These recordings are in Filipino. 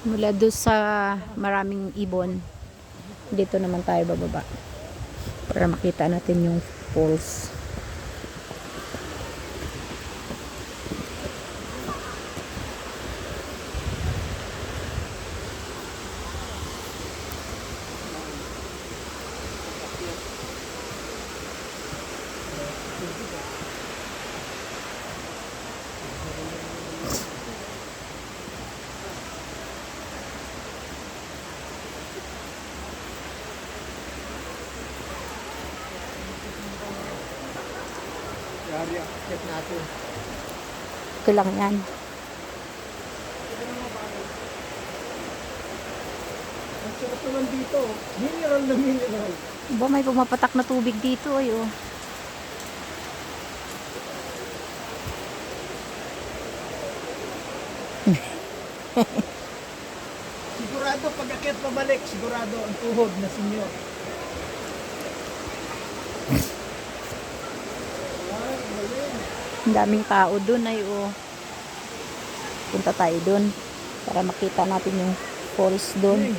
Mula doon sa maraming ibon, dito naman tayo bababa para makita natin yung falls. Yari, akit natin. Ito lang yan. Ang sarap naman dito. Mineral na mineral. Ba, may pumapatak na tubig dito ay oh. Sigurado pag akit pabalik, sigurado ang tuhod na sinyo. Ang daming tao dun ay oh. Punta tayo dun para makita natin yung falls dun.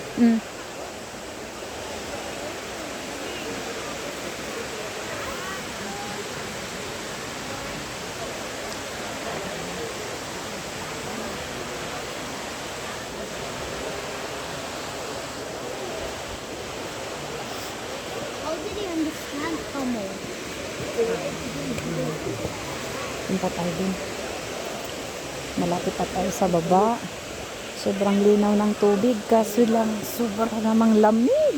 How did you understand Tomo? Punta tayo dun. Malapit pa tayo sa baba. Sobrang linaw ng tubig kaso lang sobrang namang lamig.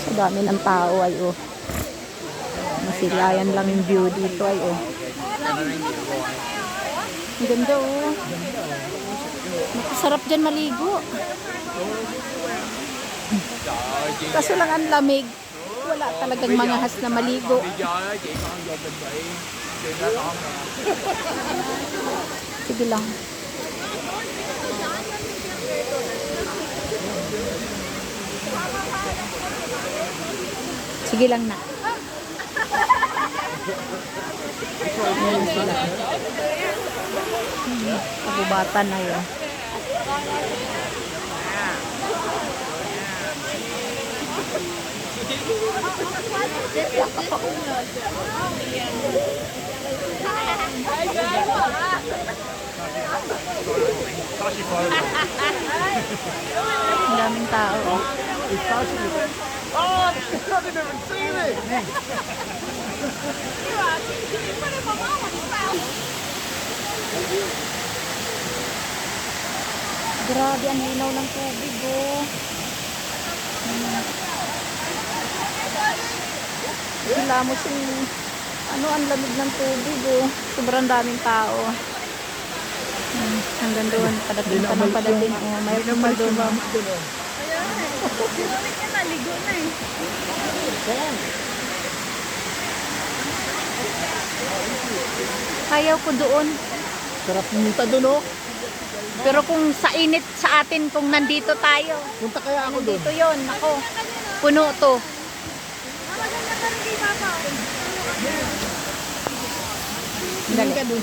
Sa dami ng tao ay oh. Masilayan lang yung view dito ay oh. Ang ganda oh. Masarap dyan maligo. Kaso lang ang lamig. Wala talagang mga has na maligo. Sige lang. Sige lang na. Ayan sila. Kabubatan na yun. Ang daming tao. Oh, I haven't even seen it! Grabe, ang linaw ng tubig oh. Hilamos yung ang lamig ng tubig oh. Sobrang daming tao. Hanggang doon, padating pa ng padating. Oh, mayroon pa doon. Naligo na eh. Ayaw ko doon. Sarap punta doon, oh. Pero kung sa init sa atin, kung nandito tayo. Punta kaya ako doon. Nandito yon, ako. Puno to. Maganda ka rin kay Papa. Dali.